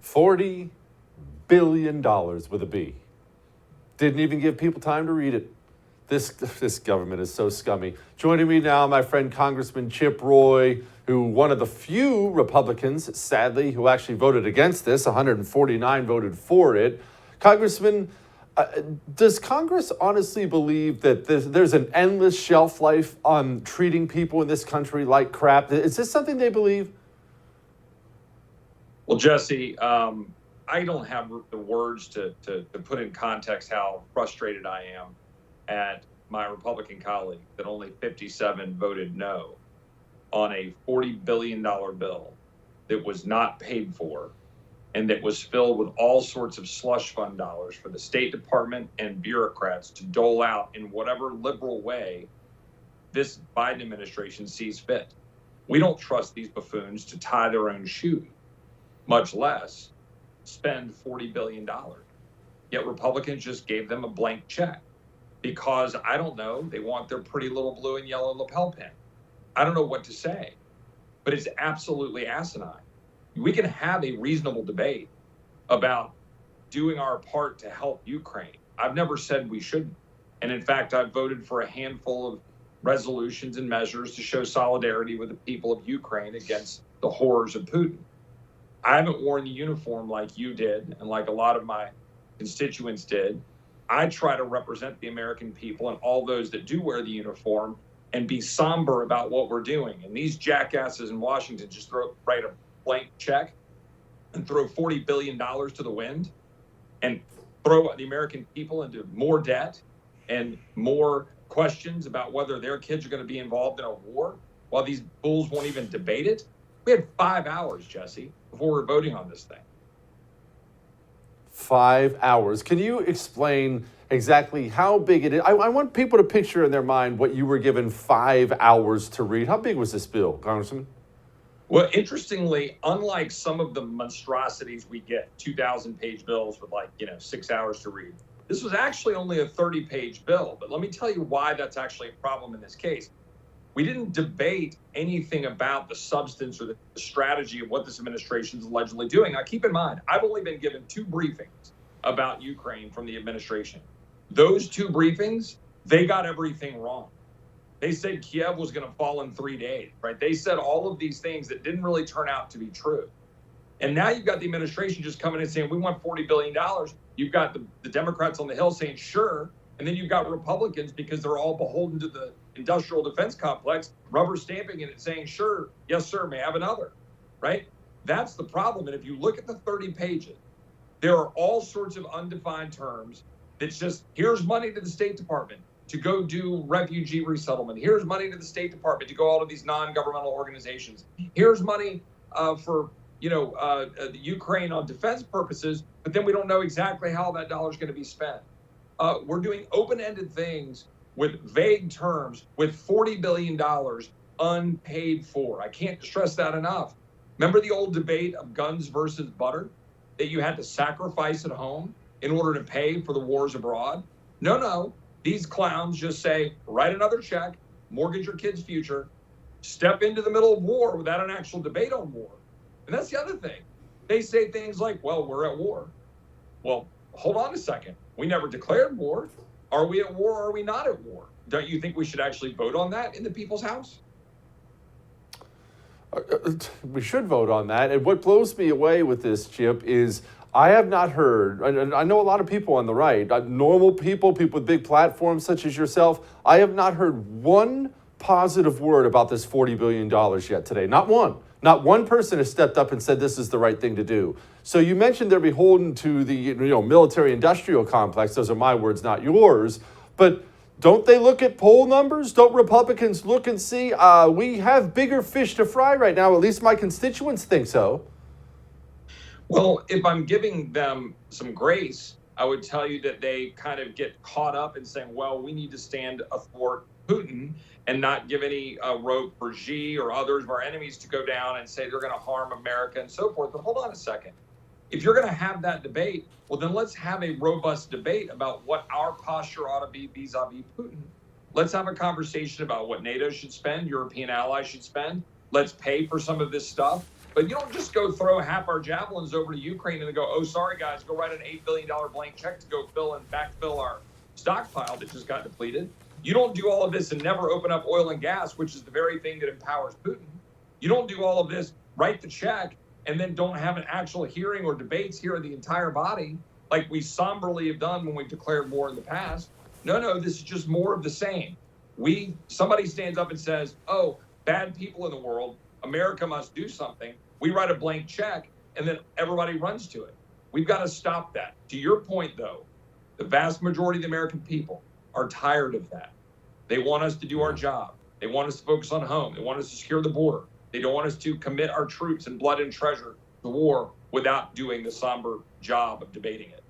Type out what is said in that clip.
$40 billion with a B. Didn't even give people time to read it. This government is so scummy. Joining me now, my friend Congressman Chip Roy, who one of the few Republicans, sadly, who actually voted against this. 149 voted for it. Congressman, does Congress honestly believe that there's an endless shelf life on treating people in this country like crap? Is this something they believe? Well, Jesse, I don't have the words to put in context how frustrated I am at my Republican colleague that only 57 voted no on a $40 billion bill that was not paid for and that was filled with all sorts of slush fund dollars for the State Department and bureaucrats to dole out in whatever liberal way this Biden administration sees fit. We don't trust these buffoons to tie their own shoes, much less spend $40 billion. Yet Republicans just gave them a blank check because, I don't know, they want their pretty little blue and yellow lapel pin. I don't know what to say, but it's absolutely asinine. We can have a reasonable debate about doing our part to help Ukraine. I've never said we shouldn't. And in fact, I've voted for a handful of resolutions and measures to show solidarity with the people of Ukraine against the horrors of Putin. I haven't worn the uniform like you did and like a lot of my constituents did. I try to represent the American people and all those that do wear the uniform and be somber about what we're doing. And these jackasses in Washington just write a blank check and throw $40 billion to the wind and throw the American people into more debt and more questions about whether their kids are going to be involved in a war while these fools won't even debate it. We had 5 hours, Jesse, before we were voting on this thing. 5 hours. Can you explain exactly how big it is? I want people to picture in their mind what you were given 5 hours to read. How big was this bill, Congressman? Well, interestingly, unlike some of the monstrosities we get, 2,000-page bills with 6 hours to read, this was actually only a 30-page bill. But let me tell you why that's actually a problem in this case. We didn't debate anything about the substance or the strategy of what this administration is allegedly doing. Now, keep in mind, I've only been given 2 briefings about Ukraine from the administration. Those 2 briefings, they got everything wrong. They said Kiev was going to fall in 3 days, right? They said all of these things that didn't really turn out to be true. And now you've got the administration just coming in saying, we want $40 billion. You've got the Democrats on the Hill saying, sure. And then you've got Republicans, because they're all beholden to the industrial defense complex, rubber stamping it and saying, sure, yes, sir, may I have another, right? That's the problem. And if you look at the 30 pages, there are all sorts of undefined terms. It's just, here's money to the State Department to go do refugee resettlement. Here's money to the State Department to go all of these non-governmental organizations. Here's money for Ukraine on defense purposes, but then we don't know exactly how that dollar is going to be spent. We're doing open-ended things with vague terms with $40 billion unpaid for. I can't stress that enough. Remember the old debate of guns versus butter that you had to sacrifice at home in order to pay for the wars abroad? No. These clowns just say, write another check, mortgage your kid's future, step into the middle of war without an actual debate on war. And that's the other thing. They say things like, well, we're at war. Well, hold on a second. We never declared war. Are we at war or are we not at war? Don't you think we should actually vote on that in the people's house? We should vote on that. And what blows me away with this, Chip, is I have not heard, and I know a lot of people on the right, normal people with big platforms such as yourself, I have not heard one positive word about this $40 billion yet today. Not one. Not one person has stepped up and said this is the right thing to do. So you mentioned they're beholden to the military-industrial complex. Those are my words, not yours. But don't they look at poll numbers? Don't Republicans look and see, we have bigger fish to fry right now? At least my constituents think so. Well, if I'm giving them some grace, I would tell you that they kind of get caught up in saying, well, we need to stand athwart Putin and not give any rope for Xi or others of our enemies to go down and say they're going to harm America and so forth. But hold on a second. If you're going to have that debate, well, then let's have a robust debate about what our posture ought to be vis-a-vis Putin. Let's have a conversation about what NATO should spend, European allies should spend. Let's pay for some of this stuff. But you don't just go throw half our javelins over to Ukraine and go, oh, sorry, guys, go write an $8 billion blank check to go fill and backfill our stockpile that just got depleted. You don't do all of this and never open up oil and gas, which is the very thing that empowers Putin. You don't do all of this, write the check, and then don't have an actual hearing or debates here of the entire body, like we somberly have done when we've declared war in the past. No, this is just more of the same. Somebody stands up and says, oh, bad people in the world, America must do something. We write a blank check, and then everybody runs to it. We've got to stop that. To your point, though, the vast majority of the American people are tired of that. They want us to do our job. They want us to focus on home. They want us to secure the border. They don't want us to commit our troops in blood and treasure to war without doing the somber job of debating it.